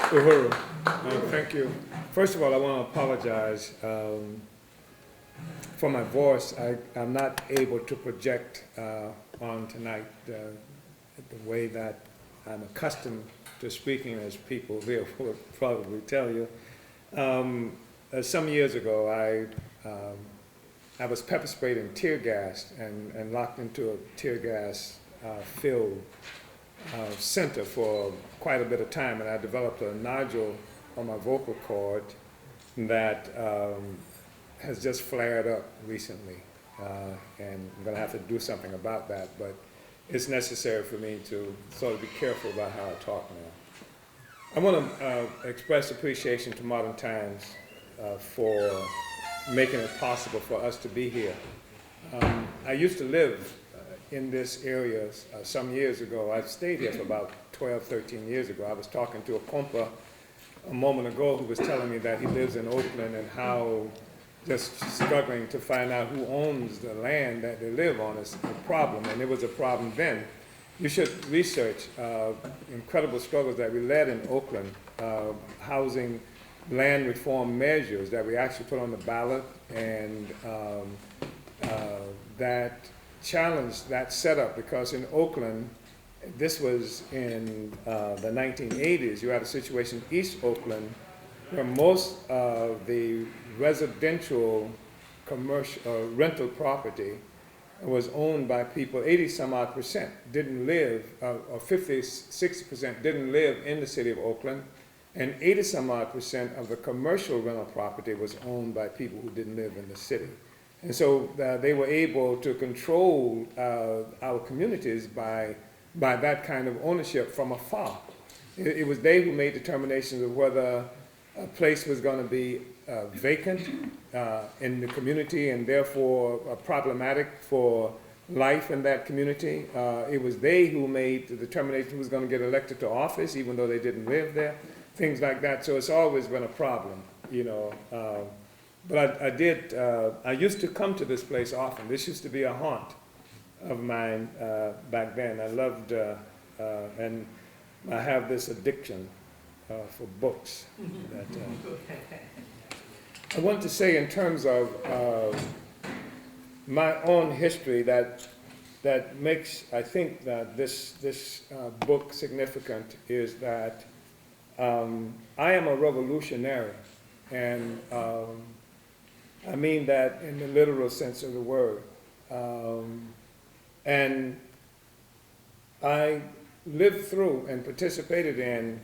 Uhuru. Thank you. First of all, I want to apologize for my voice. I'm not able to project on tonight the way that I'm accustomed to speaking, as people here will probably tell you. Some years ago, I was pepper sprayed and tear gassed and locked into a tear gas filled center for quite a bit of time, and I developed a nodule on my vocal cord that has just flared up recently, and I'm going to have to do something about that, but it's necessary for me to sort of be careful about how I talk now. I want to express appreciation to Modern Times for making it possible for us to be here. I used to live in this area some years ago. I've stayed here for about 12, 13 years ago. I was talking to a compa a moment ago who was telling me that he lives in Oakland and how just struggling to find out who owns the land that they live on is a problem, and it was a problem then. You should research incredible struggles that we led in Oakland, housing land reform measures that we actually put on the ballot, and that challenged that setup, because in Oakland, this was in the 1980s, you had a situation in East Oakland where most of the residential commercial rental property was owned by people. 80 some odd percent didn't live, or 50, 60% didn't live in the city of Oakland, and 80 some odd percent of the commercial rental property was owned by people who didn't live in the city. And so they were able to control our communities by that kind of ownership from afar. It was they who made determinations of whether a place was going to be vacant in the community and therefore problematic for life in that community. It was they who made the determination who was going to get elected to office, even though they didn't live there, things like that. So it's always been a problem, you know. But I used to come to this place often. This used to be a haunt of mine back then. I loved, and I have this addiction for books. That, I want to say in terms of my own history that makes, I think, that this book significant is that I am a revolutionary, and I mean that in the literal sense of the word. And I lived through and participated in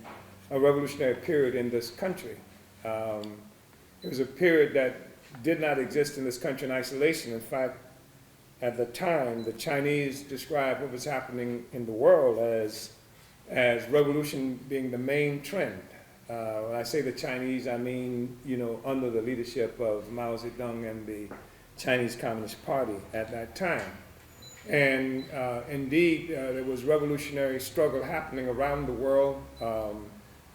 a revolutionary period in this country. It was a period that did not exist in this country in isolation. In fact, at the time, the Chinese described what was happening in the world as revolution being the main trend. When I say the Chinese, I mean, you know, under the leadership of Mao Zedong and the Chinese Communist Party at that time. And indeed, there was revolutionary struggle happening around the world.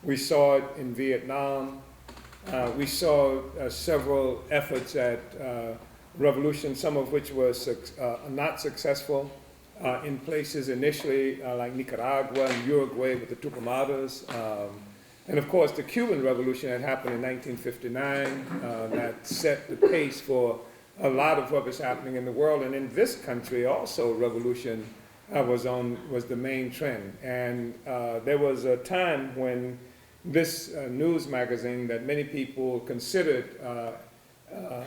We saw it in Vietnam. We saw several efforts at revolution, some of which were not successful in places initially like Nicaragua and Uruguay with the Tupamaros. And of course, the Cuban Revolution that happened in 1959 that set the pace for a lot of what was happening in the world. And in this country also, revolution was the main trend. And there was a time when this news magazine that many people considered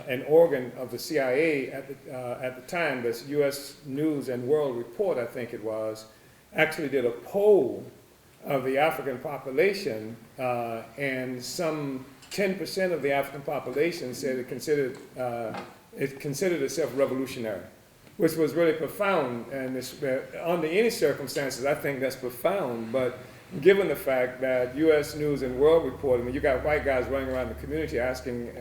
an organ of the CIA at the time, this U.S. News and World Report, I think it was, actually did a poll of the African population, and some 10% of the African population said it considered itself revolutionary, which was really profound. And under any circumstances, I think that's profound. But given the fact that U.S. News and World Report, I mean, you got white guys running around the community asking,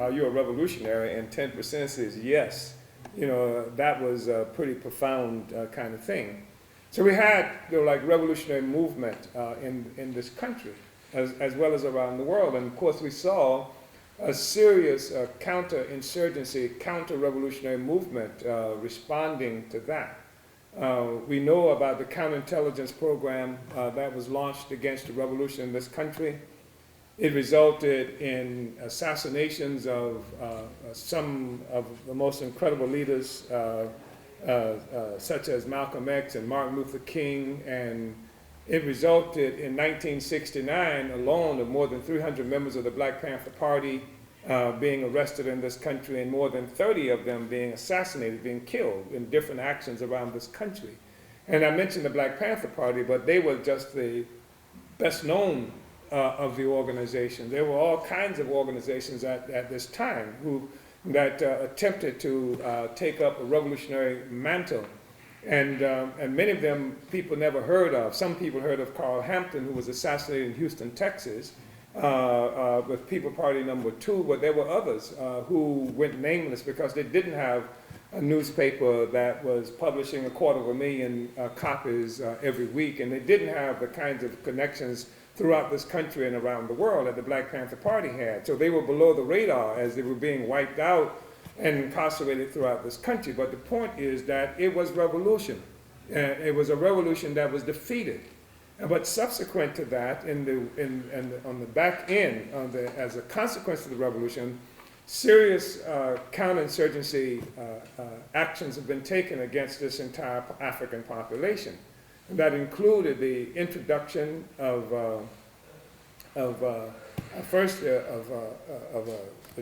are you a revolutionary? And 10% says yes. You know, that was a pretty profound kind of thing. So we had, like, revolutionary movement in this country, as well as around the world. And of course, we saw a serious counterinsurgency, counter-revolutionary movement responding to that. We know about the counterintelligence program that was launched against the revolution in this country. It resulted in assassinations of some of the most incredible leaders, such as Malcolm X and Martin Luther King, and it resulted in 1969 alone of more than 300 members of the Black Panther Party being arrested in this country, and more than 30 of them being assassinated, being killed in different actions around this country. And I mentioned the Black Panther Party, but they were just the best known of the organizations. There were all kinds of organizations at this time that attempted to take up a revolutionary mantle. And many of them people never heard of. Some people heard of Carl Hampton, who was assassinated in Houston, Texas, with People Party number 2, but there were others who went nameless because they didn't have a newspaper that was publishing 250,000 copies every week, and they didn't have the kinds of connections throughout this country and around the world that the Black Panther Party had. So they were below the radar as they were being wiped out and incarcerated throughout this country. But the point is that it was revolution. It was a revolution that was defeated. But subsequent to that, on the back end, as a consequence of the revolution, serious counterinsurgency actions have been taken against this entire African population. And that included the introduction of the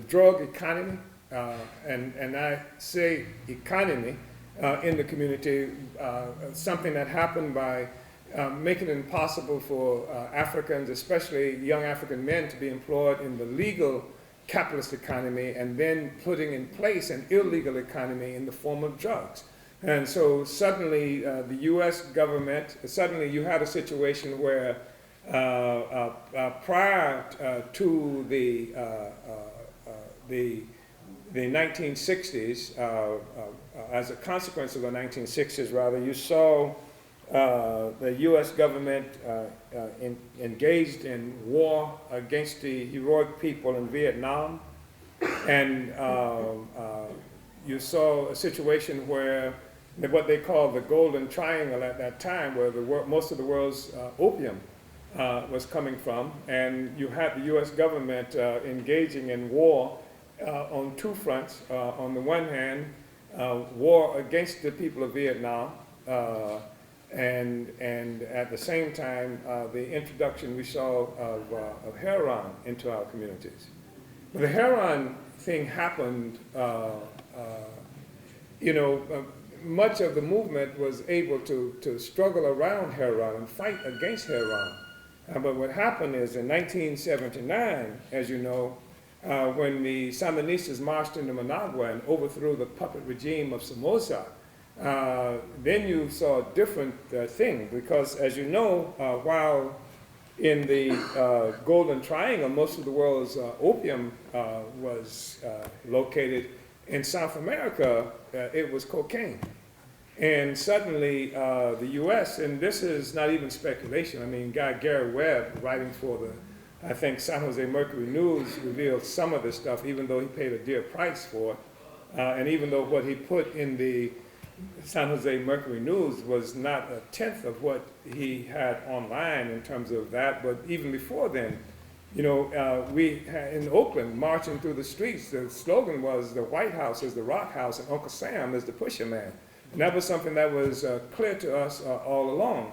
drug economy, and I say economy in the community, something that happened by making it impossible for Africans, especially young African men, to be employed in the legal capitalist economy, and then putting in place an illegal economy in the form of drugs. And so suddenly the U.S. government, suddenly you had a situation where prior to the 1960s, as a consequence of the 1960s rather, you saw the U.S. government engaged in war against the heroic people in Vietnam, and you saw a situation where what they called the Golden Triangle at that time, where most of the world's opium was coming from, and you had the U.S. government engaging in war on two fronts. On the one hand, war against the people of Vietnam, and at the same time, the introduction we saw of heroin into our communities. But the heroin thing happened, much of the movement was able to struggle around heroin and fight against heroin. But what happened is in 1979, as you know, when the Sandinistas marched into Managua and overthrew the puppet regime of Somoza, then you saw a different thing, because as you know, while in the Golden Triangle, most of the world's opium was located, in South America, it was cocaine. And suddenly the U.S., and this is not even speculation, I mean, guy Gary Webb, writing for the, I think, San Jose Mercury News, revealed some of this stuff, even though he paid a dear price for it. And even though what he put in the San Jose Mercury News was not a tenth of what he had online in terms of that, but even before then, we in Oakland, marching through the streets, the slogan was, "The White House is the Rock House, and Uncle Sam is the Pusher Man." And that was something that was clear to us all along.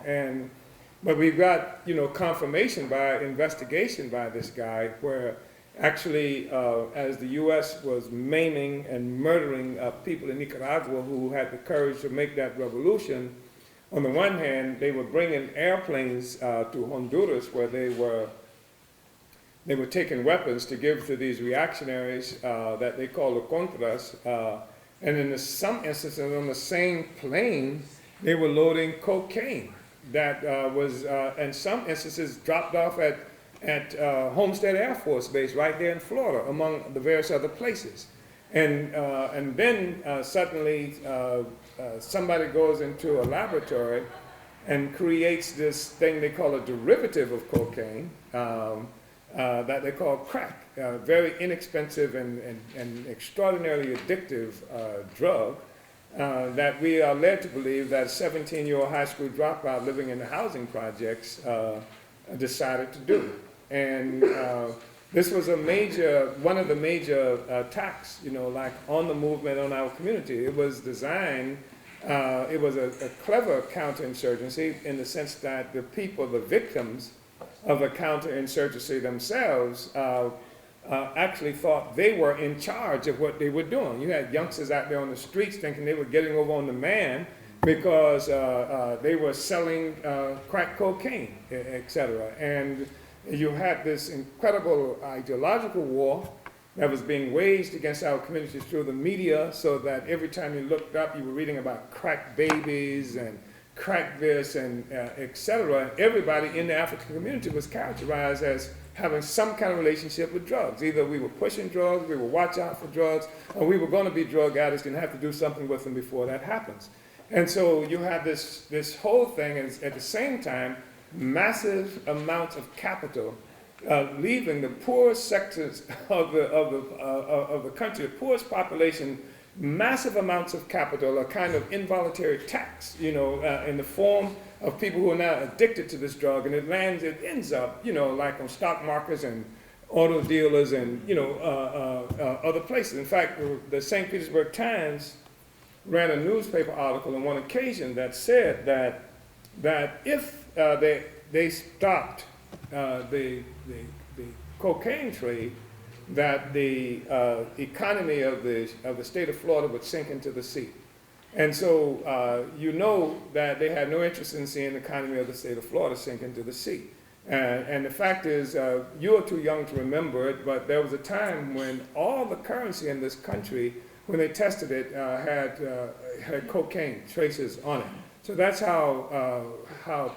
But we got, confirmation by investigation by this guy, where actually, as the U.S. was maiming and murdering people in Nicaragua who had the courage to make that revolution, on the one hand, they were bringing airplanes to Honduras, where they were taking weapons to give to these reactionaries that they call the Contras. And in some instances, on the same plane, they were loading cocaine that was, in some instances, dropped off at Homestead Air Force Base right there in Florida, among the various other places. And then suddenly somebody goes into a laboratory and creates this thing they call a derivative of cocaine that they call crack, very inexpensive and extraordinarily addictive drug that we are led to believe that a 17-year-old high school dropout living in the housing projects decided to do. And this was one of the major attacks, like on the movement, on our community. It was designed, it was a clever counterinsurgency in the sense that the people, the victims of a counterinsurgency themselves, actually thought they were in charge of what they were doing. You had youngsters out there on the streets thinking they were getting over on the man because they were selling crack cocaine, etc. And you had this incredible ideological war that was being waged against our communities through the media, so that every time you looked up, you were reading about crack babies and crack this and etc. Everybody in the African community was characterized as having some kind of relationship with drugs. Either we were pushing drugs, we would watch out for drugs, or we were going to be drug addicts and have to do something with them before that happens. And so you have this whole thing, and at the same time, massive amounts of capital leaving the poorest sectors of the country, the poorest population, massive amounts of capital, a kind of involuntary tax, in the form of people who are now addicted to this drug, and it ends up, like on stock markets and auto dealers and, other places. In fact, the St. Petersburg Times ran a newspaper article on one occasion that said that if they stopped the cocaine trade, that the economy of the state of Florida would sink into the sea. And so that they had no interest in seeing the economy of the state of Florida sink into the sea. And the fact is, you are too young to remember it, but there was a time when all the currency in this country, when they tested it, had cocaine traces on it. So that's how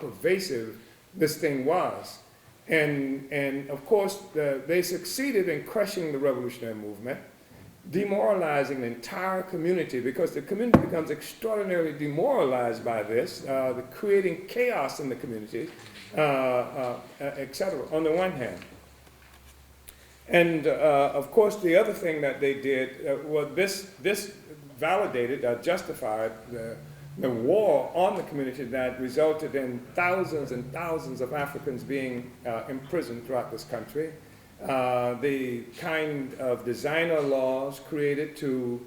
pervasive this thing was. And of course, they succeeded in crushing the revolutionary movement, demoralizing the entire community, because the community becomes extraordinarily demoralized by this, creating chaos in the community, etc., on the one hand. And of course, the other thing that they did, this validated, justified the war on the community that resulted in thousands and thousands of Africans being imprisoned throughout this country. The kind of designer laws created to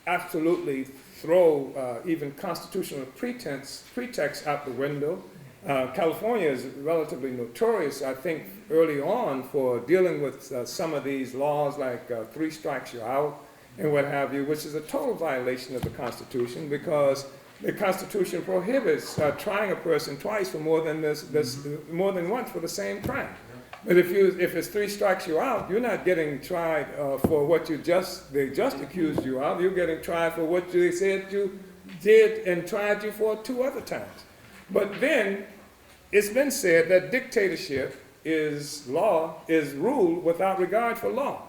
absolutely throw even constitutional pretext out the window. California is relatively notorious, I think, early on for dealing with some of these laws like 3 strikes you're out and what have you, which is a total violation of the Constitution, because the Constitution prohibits trying a person twice for more than once for the same crime. But if it's 3 strikes you out, you're not getting tried for what they just accused you of. You're getting tried for what they said you did and tried you for 2 other times. But then it's been said that dictatorship is ruled without regard for law.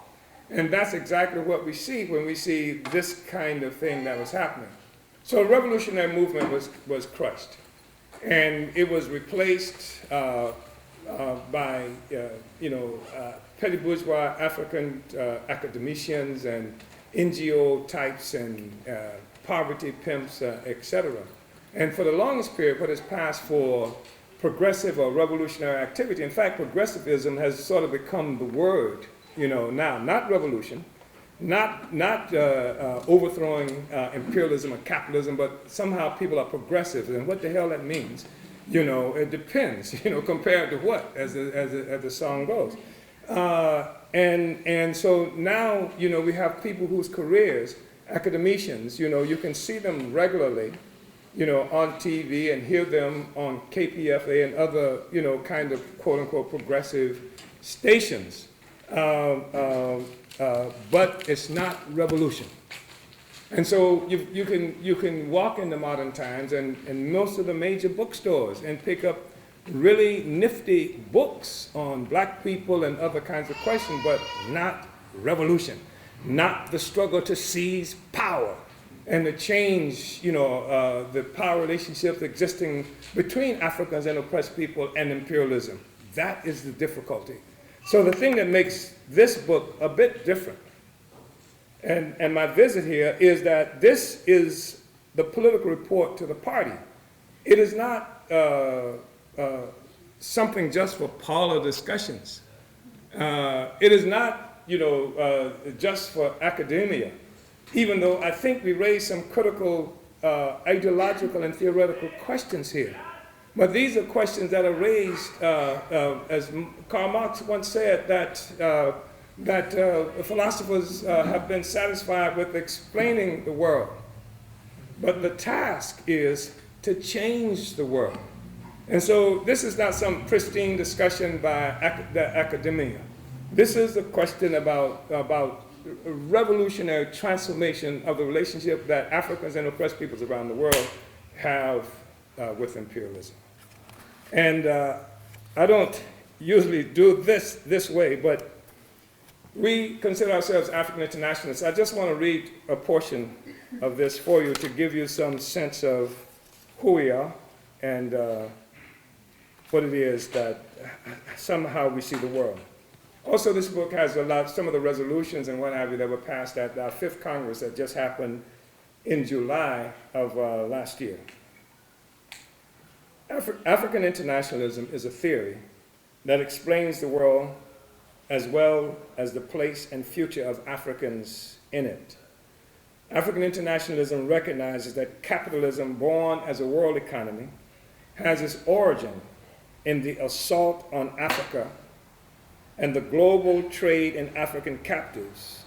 And that's exactly what we see when we see this kind of thing that was happening. So the revolutionary movement was crushed. And it was replaced by petty bourgeois African academicians and NGO types and poverty pimps, etc. And for the longest period, what has passed for progressive or revolutionary activity, in fact, progressivism has sort of become the word, now, not revolution, not overthrowing imperialism or capitalism, but somehow people are progressive, and what the hell that means, it depends, compared to what, as the song goes. And so now, we have people whose careers, academicians, you can see them regularly, on TV and hear them on KPFA and other, kind of quote-unquote progressive stations. But it's not revolution. And so you can walk into modern times and most of the major bookstores and pick up really nifty books on black people and other kinds of questions, but not revolution, not the struggle to seize power and to change, the power relationships existing between Africans and oppressed people and imperialism. That is the difficulty. So the thing that makes this book a bit different, and my visit here, is that this is the political report to the party. It is not something just for parlor discussions. It is not, just for academia, even though I think we raise some critical ideological and theoretical questions here. But these are questions that are raised, as Karl Marx once said, that philosophers have been satisfied with explaining the world. But the task is to change the world. And so this is not some pristine discussion by the academia. This is a question about revolutionary transformation of the relationship that Africans and oppressed peoples around the world have with imperialism. And I don't usually do this way, but we consider ourselves African internationalists. I just want to read a portion of this for you to give you some sense of who we are and what it is that somehow we see the world. Also, this book has some of the resolutions and what have you that were passed at our 5th Congress that just happened in July of last year. African internationalism is a theory that explains the world as well as the place and future of Africans in it. African internationalism recognizes that capitalism, born as a world economy, has its origin in the assault on Africa and the global trade in African captives,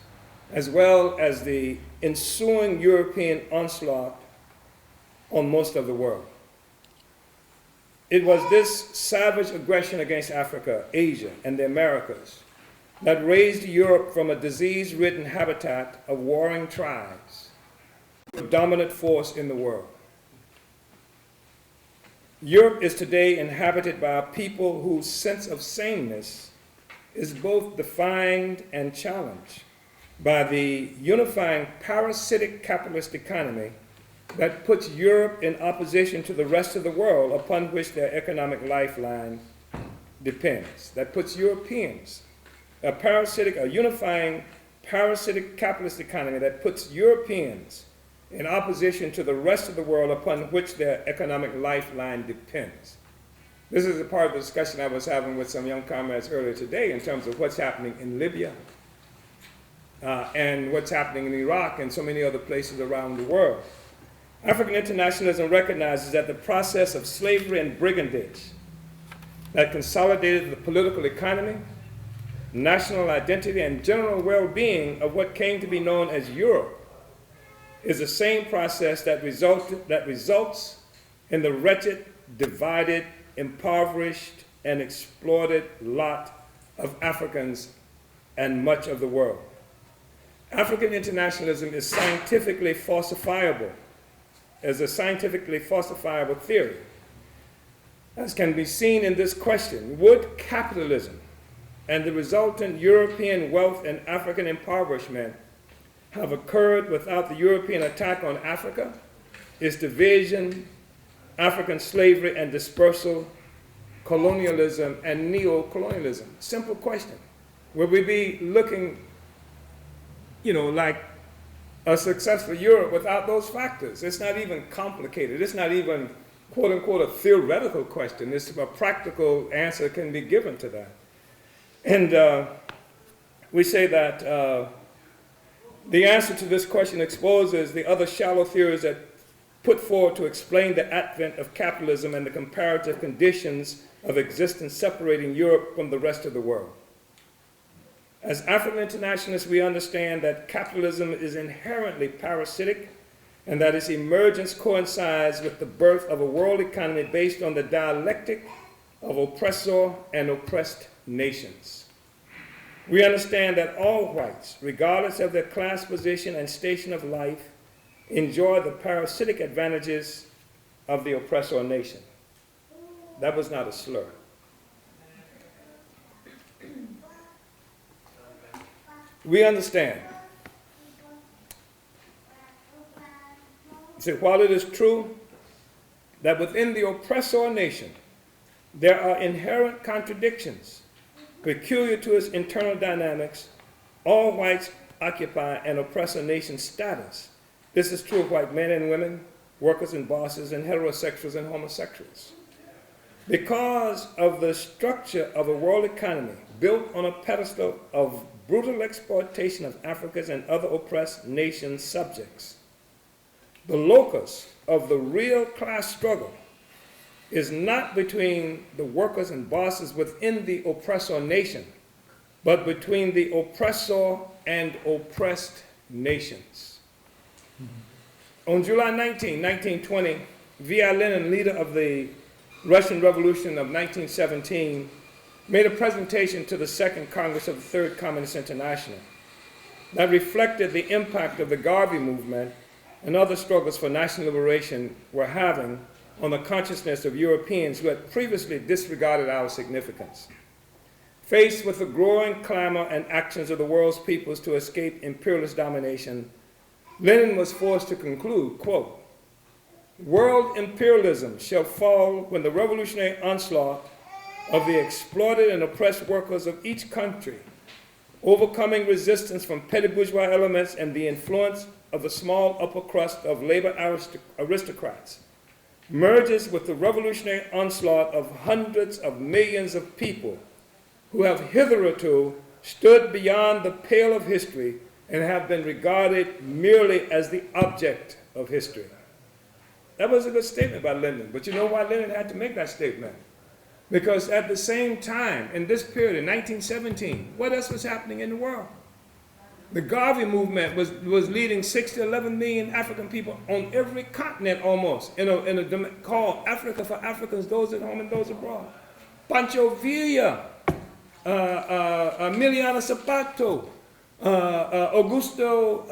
as well as the ensuing European onslaught on most of the world. It was this savage aggression against Africa, Asia, and the Americas that raised Europe from a disease-ridden habitat of warring tribes to a dominant force in the world. Europe is today inhabited by a people whose sense of sameness is both defined and challenged by the unifying parasitic capitalist economy that puts Europe in opposition to the rest of the world upon which their economic lifeline depends. That puts Europeans, a unifying parasitic capitalist economy that puts Europeans in opposition to the rest of the world upon which their economic lifeline depends. This is a part of the discussion I was having with some young comrades earlier today in terms of what's happening in Libya and what's happening in Iraq and so many other places around the world. African internationalism recognizes that the process of slavery and brigandage that consolidated the political economy, national identity, and general well-being of what came to be known as Europe is the same process that results in the wretched, divided, impoverished, and exploited lot of Africans and much of the world. African internationalism is scientifically falsifiable, as a scientifically falsifiable theory, as can be seen in this question: would capitalism and the resultant European wealth and African impoverishment have occurred without the European attack on Africa, its division, African slavery and dispersal, colonialism and neo-colonialism? Simple question. Would we be looking, like a successful Europe without those factors? It's not even complicated. It's not even, quote unquote, a theoretical question. It's a practical answer can be given to that. And we say that the answer to this question exposes the other shallow theories that put forward to explain the advent of capitalism and the comparative conditions of existence separating Europe from the rest of the world. As African internationalists, we understand that capitalism is inherently parasitic and that its emergence coincides with the birth of a world economy based on the dialectic of oppressor and oppressed nations. We understand that all whites, regardless of their class position and station of life, enjoy the parasitic advantages of the oppressor nation. That was not a slur. We understand. So while it is true that within the oppressor nation there are inherent contradictions peculiar to its internal dynamics, all whites occupy an oppressor nation status. This is true of white men and women, workers and bosses, and heterosexuals and homosexuals. Because of the structure of a world economy built on a pedestal of brutal exploitation of Africa's and other oppressed nations' subjects, the locus of the real class struggle is not between the workers and bosses within the oppressor nation, but between the oppressor and oppressed nations. On July 19, 1920, V.I. Lenin, leader of the Russian Revolution of 1917, made a presentation to the Second Congress of the Third Communist International that reflected the impact of the Garvey movement and other struggles for national liberation were having on the consciousness of Europeans who had previously disregarded our significance. Faced with the growing clamor and actions of the world's peoples to escape imperialist domination, Lenin was forced to conclude, quote, "World imperialism shall fall when the revolutionary onslaught of the exploited and oppressed workers of each country, overcoming resistance from petty bourgeois elements and the influence of the small upper crust of labor aristocrats, merges with the revolutionary onslaught of hundreds of millions of people who have hitherto stood beyond the pale of history and have been regarded merely as the object of history." That was a good statement by Lenin, but you know why Lenin had to make that statement? Because at the same time, in this period, in 1917, what else was happening in the world? The Garvey movement was leading 6 to 11 million African people on every continent almost, in a called Africa for Africans, those at home and those abroad. Pancho Villa, Emiliano Zapata, Augusto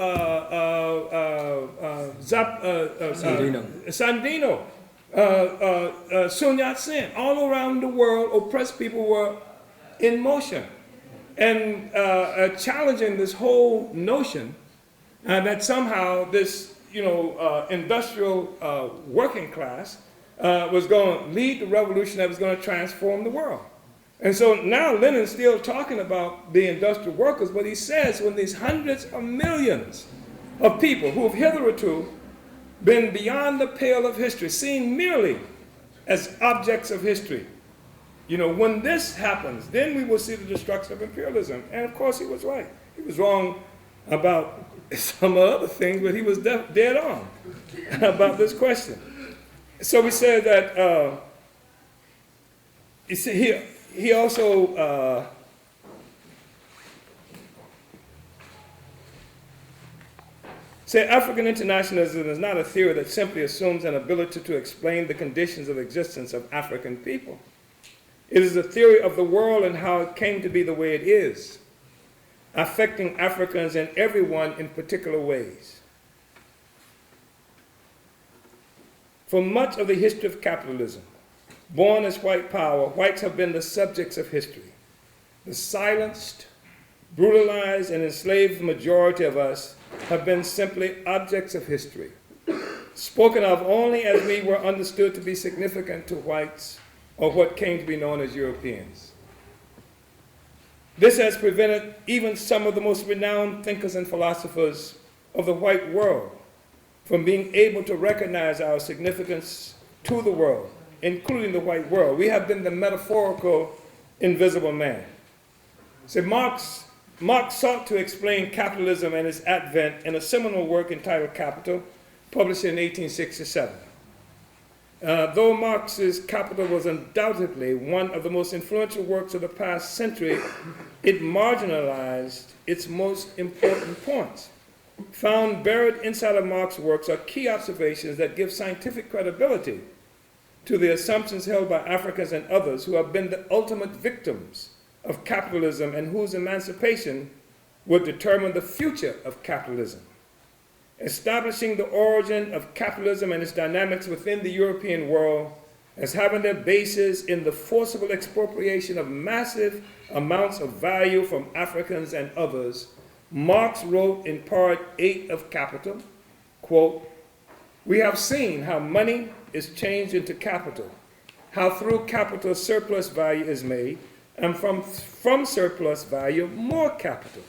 Sandino, Sun Yat-sen, all around the world, oppressed people were in motion and challenging this whole notion that somehow this, industrial working class was going to lead the revolution that was going to transform the world. And so now Lenin's still talking about the industrial workers, but he says when these hundreds of millions of people who have hitherto been beyond the pale of history, seen merely as objects of history, when this happens, then we will see the destruction of imperialism. And of course he was right. He was wrong about some other things, but he was dead on about this question. So we said that, he also said African internationalism is not a theory that simply assumes an ability to explain the conditions of existence of African people. It is a theory of the world and how it came to be the way it is, affecting Africans and everyone in particular ways. For much of the history of capitalism, born as white power, whites have been the subjects of history. The silenced, brutalized, and enslaved majority of us have been simply objects of history, spoken of only as we were understood to be significant to whites or what came to be known as Europeans. This has prevented even some of the most renowned thinkers and philosophers of the white world from being able to recognize our significance to the world, including the white world. We have been the metaphorical invisible man. So Marx sought to explain capitalism and its advent in a seminal work entitled Capital, published in 1867. Though Marx's Capital was undoubtedly one of the most influential works of the past century, it marginalized its most important points. Found buried inside of Marx's works are key observations that give scientific credibility to the assumptions held by Africans and others who have been the ultimate victims of capitalism and whose emancipation would determine the future of capitalism. Establishing the origin of capitalism and its dynamics within the European world as having their basis in the forcible expropriation of massive amounts of value from Africans and others, Marx wrote in part 8 of Capital, quote, "We have seen how money is changed into capital, how through capital surplus value is made, and from surplus value more capital.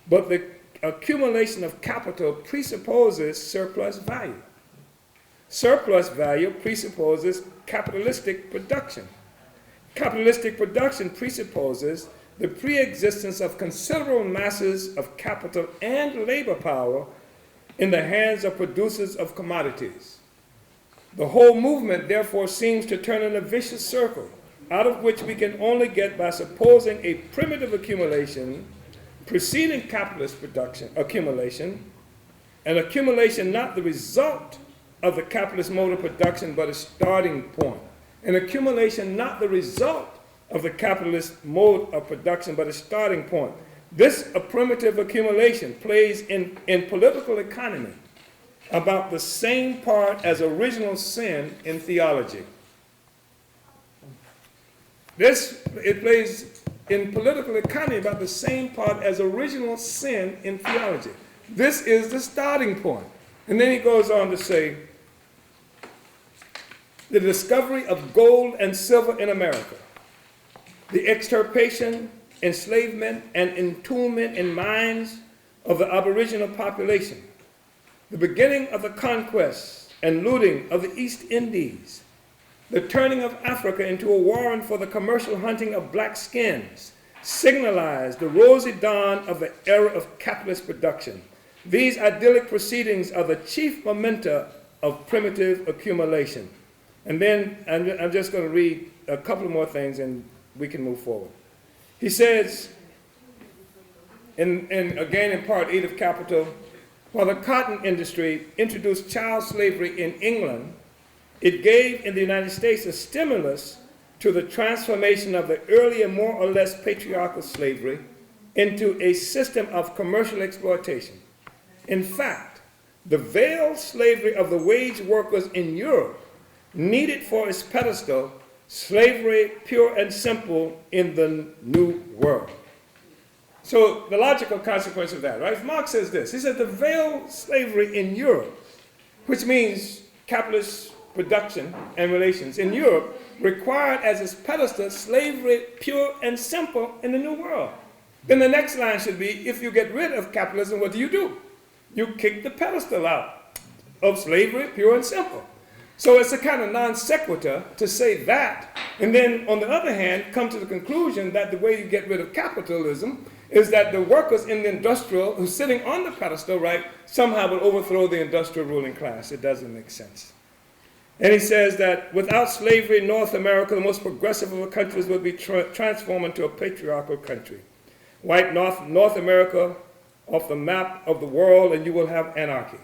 But the accumulation of capital presupposes surplus value. Surplus value presupposes capitalistic production. Capitalistic production presupposes the pre-existence of considerable masses of capital and labor power in the hands of producers of commodities. The whole movement, therefore, seems to turn in a vicious circle, out of which we can only get by supposing a primitive accumulation preceding capitalist production, accumulation, an accumulation not the result of the capitalist mode of production, but a starting point. An accumulation not the result of the capitalist mode of production, but a starting point. This a primitive accumulation plays in political economy about the same part as original sin in theology. It plays in political economy about the same part as original sin in theology. This is the starting point. And then he goes on to say, the discovery of gold and silver in America, the extirpation, enslavement, and entombment in mines of the aboriginal population, the beginning of the conquest and looting of the East Indies, the turning of Africa into a warren for the commercial hunting of black skins, signalized the rosy dawn of the era of capitalist production. These idyllic proceedings are the chief mementa of primitive accumulation. And then I'm just going to read a couple more things and we can move forward. He says, again in part 8 of Capital, while the cotton industry introduced child slavery in England, it gave in the United States a stimulus to the transformation of the earlier more or less patriarchal slavery into a system of commercial exploitation. In fact, the veiled slavery of the wage workers in Europe needed for its pedestal slavery pure and simple in the New World. So the logical consequence of that, right? Marx says this. He said the veiled slavery in Europe, which means capitalist production and relations in Europe, required as its pedestal slavery pure and simple in the New World. Then the next line should be, if you get rid of capitalism, what do? You kick the pedestal out of slavery pure and simple. So it's a kind of non sequitur to say that, and then on the other hand, come to the conclusion that the way you get rid of capitalism is that the workers in the industrial who's sitting on the pedestal, right, somehow will overthrow the industrial ruling class. It doesn't make sense. And he says that without slavery in North America, the most progressive of the countries would be transformed into a patriarchal country. Wipe North America off the map of the world and you will have anarchy.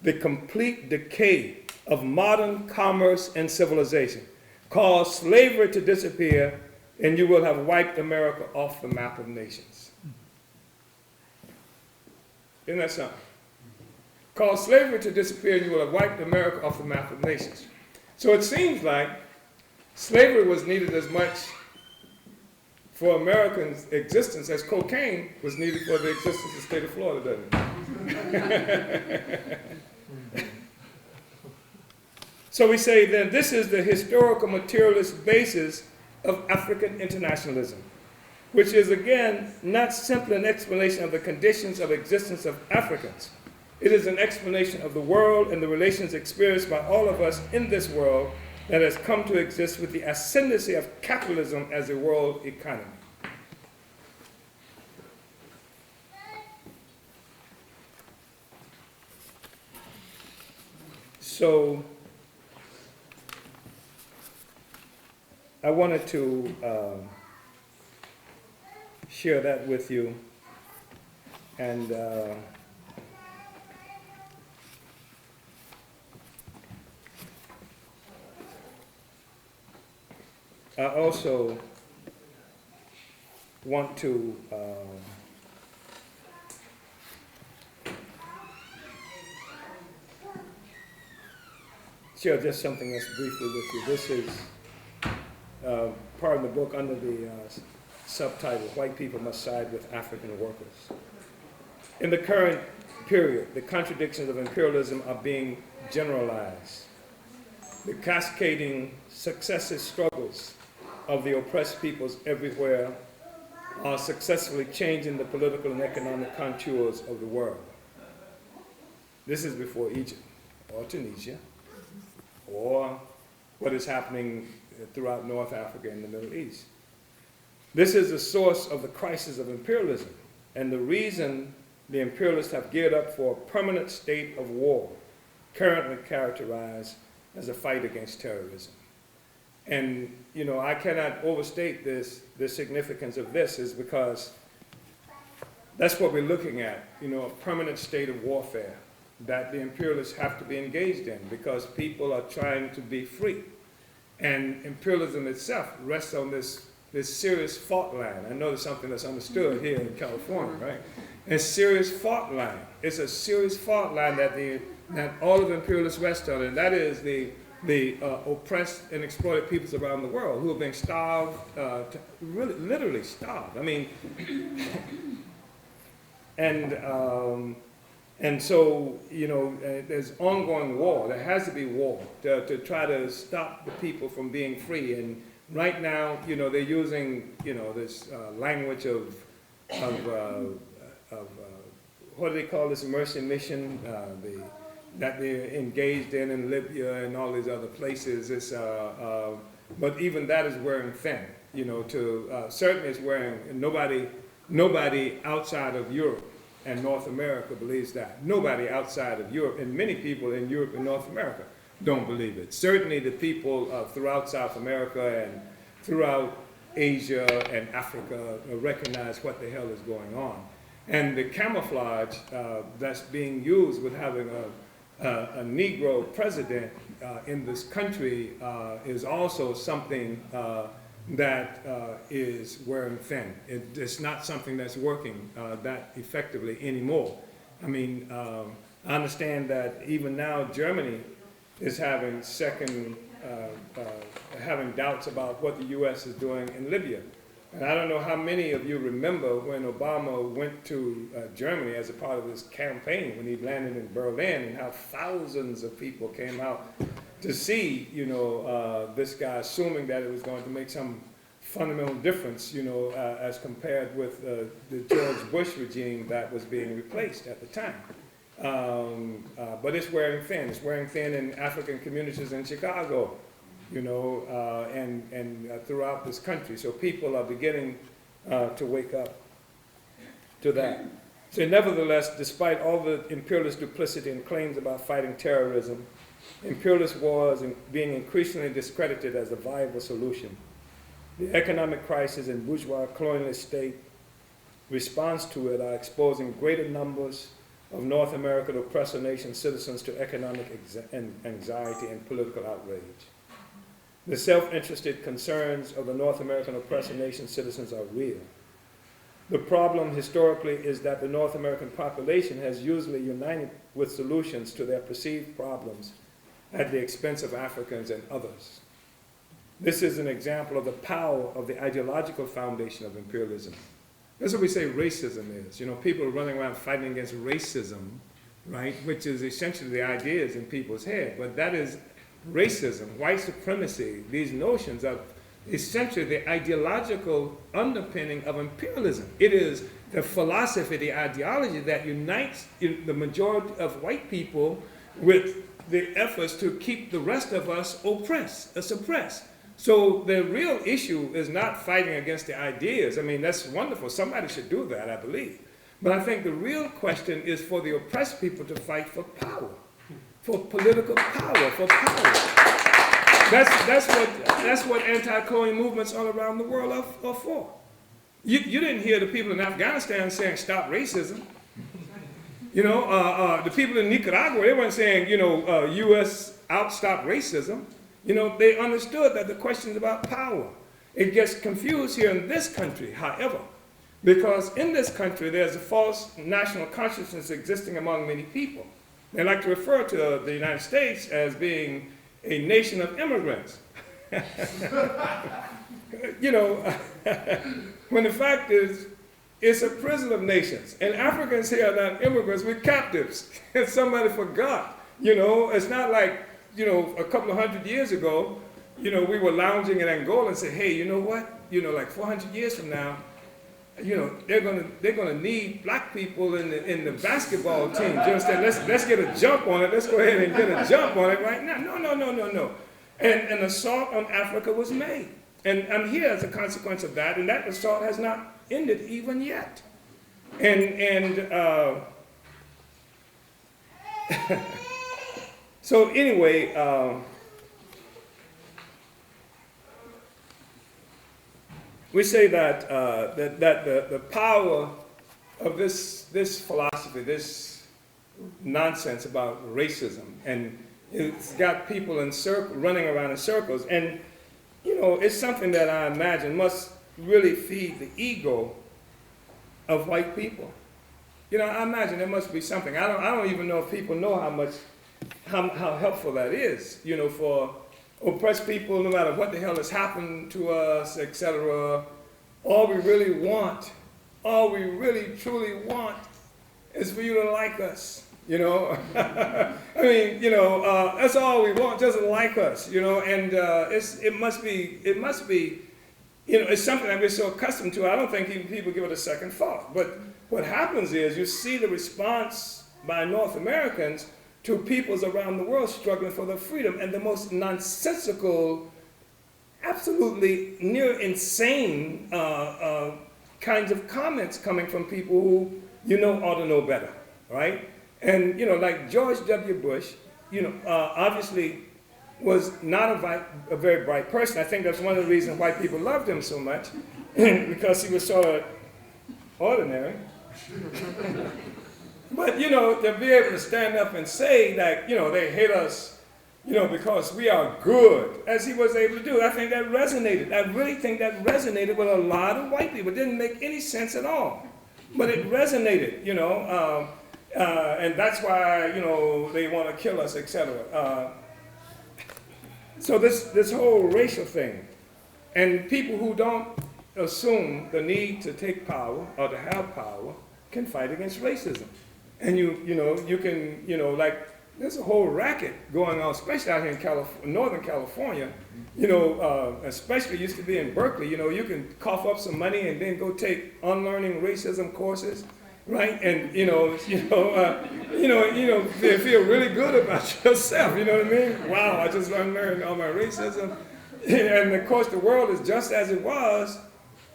The complete decay of modern commerce and civilization. Cause slavery to disappear and you will have wiped America off the map of nations. Isn't that something? Cause slavery to disappear and you will have wiped America off the map of nations. So it seems like slavery was needed as much for American existence as cocaine was needed for the existence of the state of Florida, doesn't it? So we say then this is the historical materialist basis of African internationalism, which is again not simply an explanation of the conditions of existence of Africans. It is an explanation of the world and the relations experienced by all of us in this world that has come to exist with the ascendancy of capitalism as a world economy. So I wanted to share that with you, and I also want to share just something else briefly with you. This is part of the book under the subtitle, White People Must Side with African Workers. In the current period, the contradictions of imperialism are being generalized. The cascading successive struggles of the oppressed peoples everywhere are successfully changing the political and economic contours of the world. This is before Egypt or Tunisia. or what is happening throughout North Africa and the Middle East. This is the source of the crisis of imperialism, and the reason the imperialists have geared up for a permanent state of war, currently characterized as a fight against terrorism. And, you know, I cannot overstate the significance of this, is because that's what we're looking at, you know, a permanent state of warfare that the imperialists have to be engaged in, because people are trying to be free. And imperialism itself rests on this serious fault line. I know there's something that's understood here in California, right? A serious fault line. It's a serious fault line that all of the imperialists rest on, and that is the oppressed and exploited peoples around the world who have been starved, really, literally starved. I mean, and so, you know, there's ongoing war. There has to be war to try to stop the people from being free. And right now, you know, they're using, you know, this language of what do they call this mercy mission that they're engaged in Libya and all these other places. It's, but even that is wearing thin. You know, certainly it's wearing, nobody outside of Europe and North America believes that. Nobody outside of Europe, and many people in Europe and North America don't believe it. Certainly the people throughout South America and throughout Asia and Africa recognize what the hell is going on. And the camouflage that's being used with having a Negro president in this country is also something that is wearing thin. It's not something that's working that effectively anymore. I mean, I understand that even now Germany is having having doubts about what the U.S. is doing in Libya. And I don't know how many of you remember when Obama went to Germany as a part of his campaign, when he landed in Berlin, and how thousands of people came out to see, you know, this guy, assuming that it was going to make some fundamental difference, you know, as compared with the George Bush regime that was being replaced at the time. But it's wearing thin. It's wearing thin in African communities in Chicago, you know, and throughout this country. So people are beginning to wake up to that. So nevertheless, despite all the imperialist duplicity and claims about fighting terrorism, imperialist wars being increasingly discredited as a viable solution. The economic crisis and bourgeois colonialist state response to it are exposing greater numbers of North American oppressor nation citizens to economic anxiety and political outrage. The self-interested concerns of the North American oppressor nation citizens are real. The problem historically is that the North American population has usually united with solutions to their perceived problems at the expense of Africans and others. This is an example of the power of the ideological foundation of imperialism. That's what we say racism is. You know, people are running around fighting against racism, right, which is essentially the ideas in people's head. But that is racism, white supremacy, these notions of essentially the ideological underpinning of imperialism. It is the philosophy, the ideology that unites the majority of white people with the efforts to keep the rest of us oppressed, suppressed. So the real issue is not fighting against the ideas. I mean, that's wonderful. Somebody should do that, I believe. But I think the real question is for the oppressed people to fight for power, for political power, for power. That's what anti-colonial movements all around the world are for. You didn't hear the people in Afghanistan saying stop racism. You know, the people in Nicaragua, they weren't saying, you know, U.S. stop racism. You know, they understood that the question is about power. It gets confused here in this country, however, because in this country there's a false national consciousness existing among many people. They like to refer to the United States as being a nation of immigrants. You know, when the fact is, it's a prison of nations. And Africans here are not immigrants, we're captives. And somebody forgot. You know, it's not like, you know, a couple of 100 years ago, you know, we were lounging in Angola and said, hey, you know what? You know, like 400 years from now, they're gonna need black people in the basketball team. You understand? Let's get a jump on it. Let's go ahead and get a jump on it right now. No. And an assault on Africa was made. And I'm here as a consequence of that, and that assault has not ended even yet. So anyway, we say that the power of this philosophy, this nonsense about racism, and it's got people running around in circles, and it's something that I imagine must really feed the ego of white people. I imagine there must be something. I don't even know if people know how helpful that is, for oppressed people, no matter what the hell has happened to us, etc. All we really truly want is for you to like us. I mean, that's all we want, just like us, and it must be, it's something that we're so accustomed to, I don't think even people give it a second thought. But what happens is you see the response by North Americans to peoples around the world struggling for their freedom, and the most nonsensical, absolutely near insane kinds of comments coming from people who ought to know better, right? And like George W. Bush, obviously was not a very bright person. I think that's one of the reasons white people loved him so much, because he was sort of ordinary. But to be able to stand up and say that they hate us, because we are good, as he was able to do, I think that resonated. I really think that resonated with a lot of white people. It didn't make any sense at all, but it resonated, and that's why they want to kill us, etc. So this whole racial thing, and people who don't assume the need to take power or to have power can fight against racism. And you can, like, there's a whole racket going on, especially out here in Northern California, especially used to be in Berkeley, you can cough up some money and then go take unlearning racism courses, right? And, feel really good about yourself, you know what I mean? Wow, I just unlearned all my racism. And of course, the world is just as it was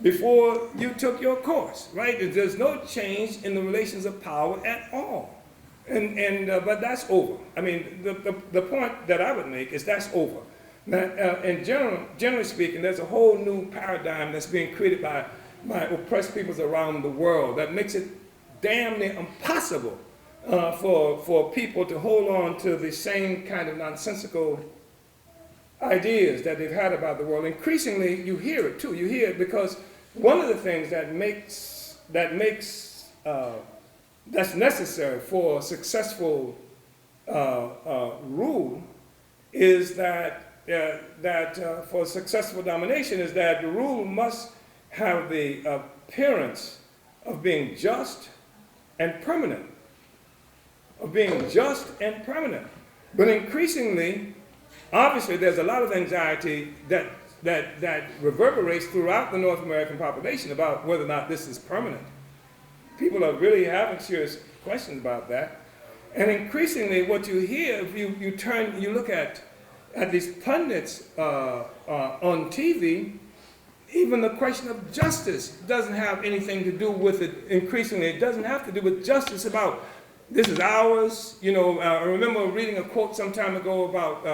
before you took your course, right? There's no change in the relations of power at all. But that's over. I mean, the point that I would make is that's over. Now, generally speaking, there's a whole new paradigm that's being created by oppressed peoples around the world that makes it damn near impossible for people to hold on to the same kind of nonsensical ideas that they've had about the world. Increasingly, you hear it too. You hear it because one of the things that's necessary for successful rule is that for successful domination is that the rule must have the appearance of being just and permanent, But increasingly, obviously, there's a lot of anxiety that reverberates throughout the North American population about whether or not this is permanent. People are really having serious questions about that. And increasingly, what you hear, if you look at these pundits on TV, even the question of justice doesn't have anything to do with it. Increasingly, it doesn't have to do with justice about this is ours. I remember reading a quote some time ago about,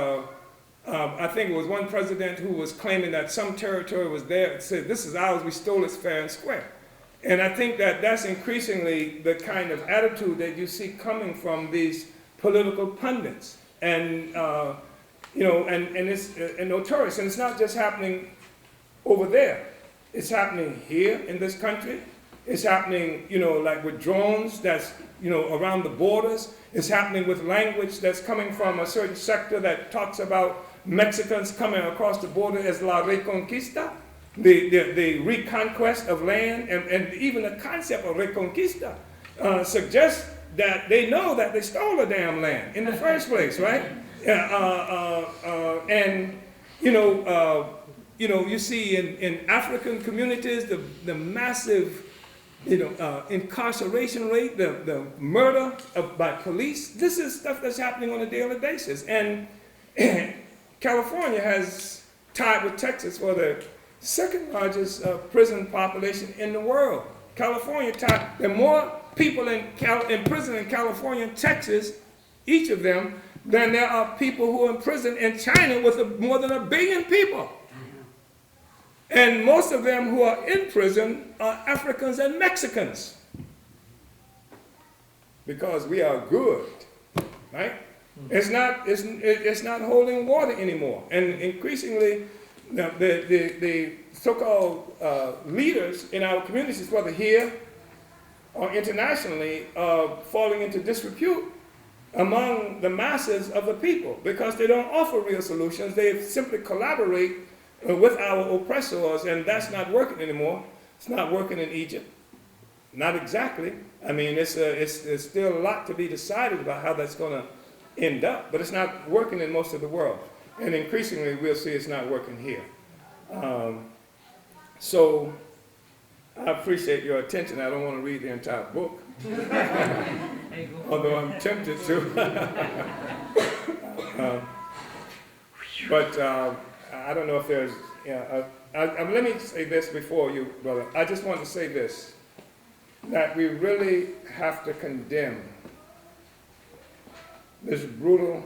I think it was one president who was claiming that some territory was there. It said, this is ours, we stole it fair and square. And I think that that's increasingly the kind of attitude that you see coming from these political pundits. And, and it's notorious. And it's not just happening over there. It's happening here in this country. It's happening, like with drones that's, around the borders. It's happening with language that's coming from a certain sector that talks about Mexicans coming across the border as la reconquista, the reconquest of land, and even the concept of reconquista suggests that they know that they stole the damn land in the first place, right? You see in African communities the massive incarceration rate, the murder by police. This is stuff that's happening on a daily basis. And California has tied with Texas for the second largest prison population in the world. California tied, there are more people in prison in California and Texas, each of them, than there are people who are in prison in China with more than 1 billion people. And most of them who are in prison are Africans and Mexicans. Because we are good, right? It's not holding water anymore. And increasingly, the so-called leaders in our communities, whether here or internationally, are falling into disrepute among the masses of the people because they don't offer real solutions. They simply collaborate with our oppressors, and that's not working anymore. It's not working in Egypt. Not exactly. I mean, there's still a lot to be decided about how that's going to end up, but it's not working in most of the world. And increasingly, we'll see it's not working here. So I appreciate your attention. I don't want to read the entire book, although I'm tempted to. But I don't know if there's, let me say this before you, brother. I just want to say this, that we really have to condemn this brutal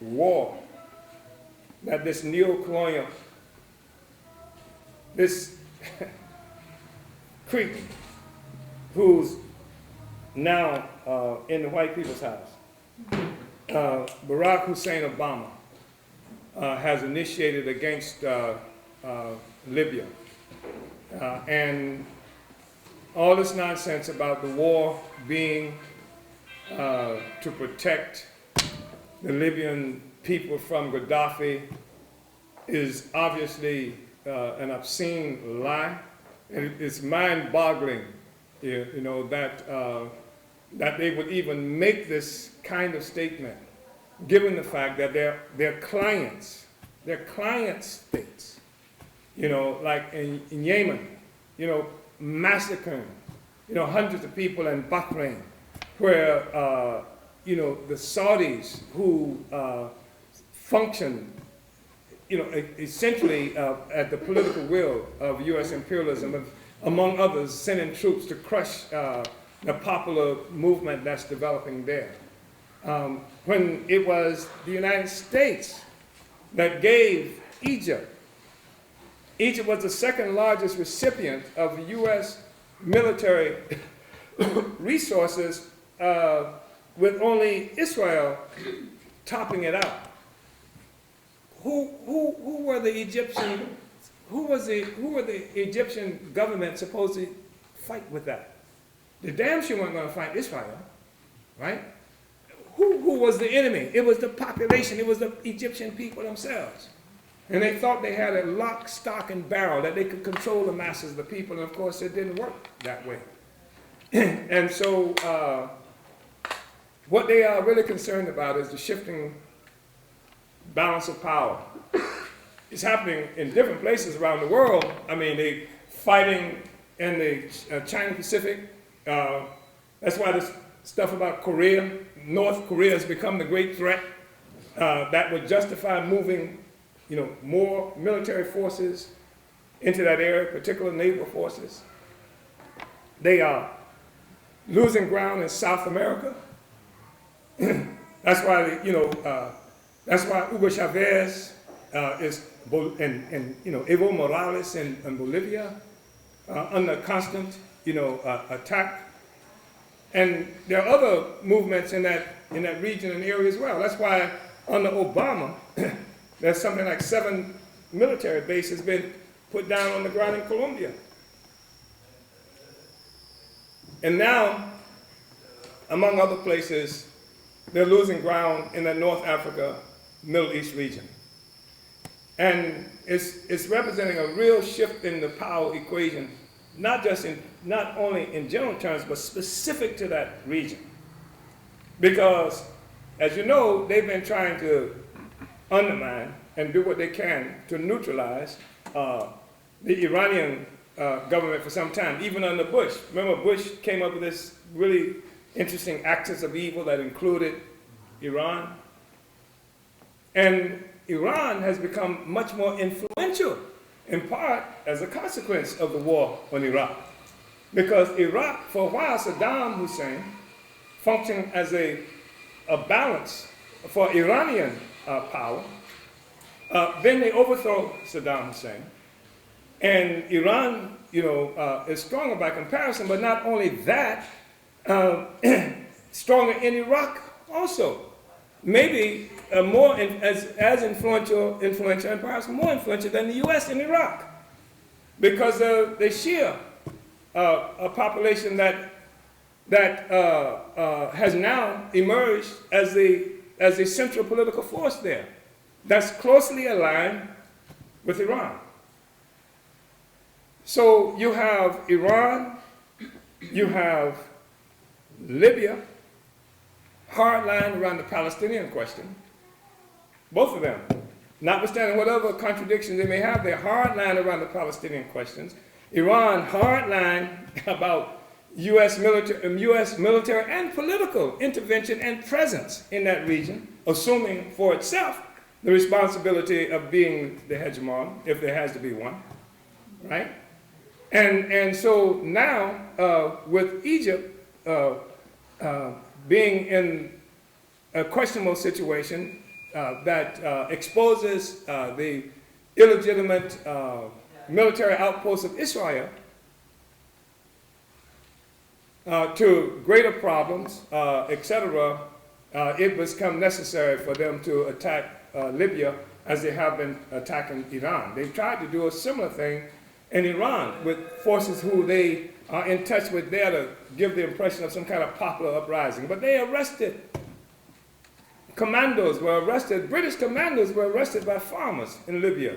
war that this neo-colonial, this creep who's now in the white people's house, Barack Hussein Obama, has initiated against Libya. And all this nonsense about the war being to protect the Libyan people from Gaddafi is obviously an obscene lie. And it's mind-boggling, that they would even make this kind of statement, given the fact that they're clients states, like in Yemen, massacring, hundreds of people in Bahrain, where, the Saudis who function, essentially at the political will of U.S. imperialism, among others, sending troops to crush the popular movement that's developing there. When it was the United States that gave Egypt. Egypt was the second largest recipient of U.S. military resources, with only Israel topping it out. Who were the Egyptian? Who were the Egyptian government supposed to fight with that? The damn sure weren't going to fight Israel, right? Who was the enemy? It was the population. It was the Egyptian people themselves. And they thought they had a lock, stock, and barrel, that they could control the masses of the people. And of course, it didn't work that way. And so what they are really concerned about is the shifting balance of power. It's happening in different places around the world. I mean, they're fighting in the China Pacific. That's why this stuff about Korea, North Korea has become the great threat that would justify moving, more military forces into that area, particularly naval forces. They are losing ground in South America. That's why, that's why Hugo Chavez is, and Evo Morales in Bolivia under constant, attack. And there are other movements in that region and area as well. That's why under Obama, there's something like 7 military bases been put down on the ground in Colombia. And now, among other places, they're losing ground in the North Africa, Middle East region. And it's representing a real shift in the power equation, not only in general terms, but specific to that region. Because, as you know, they've been trying to undermine and do what they can to neutralize the Iranian government for some time, even under Bush. Remember, Bush came up with this really interesting axis of evil that included Iran. And Iran has become much more influential, in part as a consequence of the war on Iraq. Because Iraq, for a while, Saddam Hussein functioned as a balance for Iranian power. Then they overthrow Saddam Hussein. And Iran, is stronger by comparison, but not only that, stronger in Iraq also. Maybe more as influential and perhaps more influential than the U.S. in Iraq, because the Shia, a population that has now emerged as a central political force there, that's closely aligned with Iran. So you have Iran, you have Libya, hardline around the Palestinian question. Both of them, notwithstanding whatever contradictions they may have, they're hardline around the Palestinian questions. Iran, hardline about U.S. military and political intervention and presence in that region, assuming for itself the responsibility of being the hegemon, if there has to be one, right? And so now, with Egypt being in a questionable situation that exposes the illegitimate military outposts of Israel to greater problems, etc., it has become necessary for them to attack Libya as they have been attacking Iran. They've tried to do a similar thing in Iran with forces who they are in touch with there to give the impression of some kind of popular uprising. But they arrested, British commandos were arrested by farmers in Libya.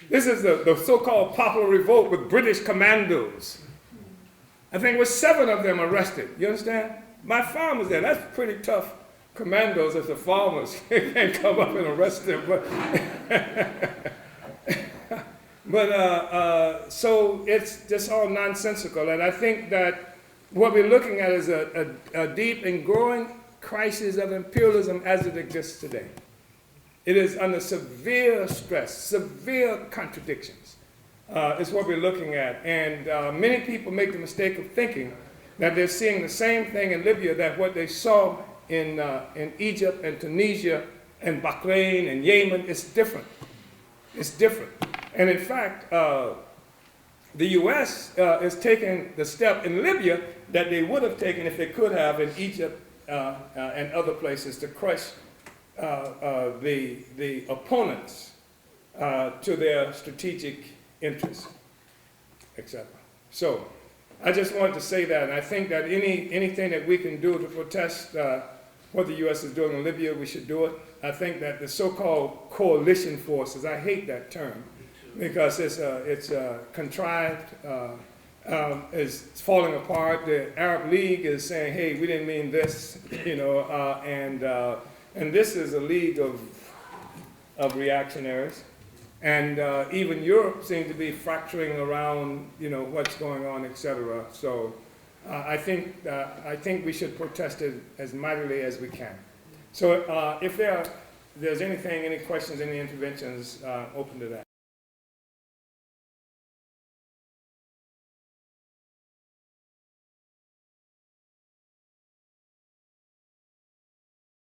This is the so-called popular revolt with British commandos. I think there were 7 of them arrested, you understand? By farmers there. That's pretty tough commandos if the farmers can't come up and arrest them. So it's just all nonsensical, and I think that what we're looking at is a deep and growing crisis of imperialism as it exists today. It is under severe stress, severe contradictions. Is what we're looking at, and many people make the mistake of thinking that they're seeing the same thing in Libya that what they saw in Egypt and Tunisia and Bahrain and Yemen is different. It's different. And in fact, the U.S. is taking the step in Libya that they would have taken if they could have in Egypt and other places to crush the opponents to their strategic interests, etc. So I just wanted to say that, and I think that anything that we can do to protest what the U.S. is doing in Libya, we should do it. I think that the so-called coalition forces, I hate that term, because it's contrived, it's falling apart. The Arab League is saying, hey, we didn't mean this, and this is a league of reactionaries. And even Europe seems to be fracturing around, what's going on, etc. So I think we should protest it as mightily as we can. So if there's anything, any questions, any interventions, open to that.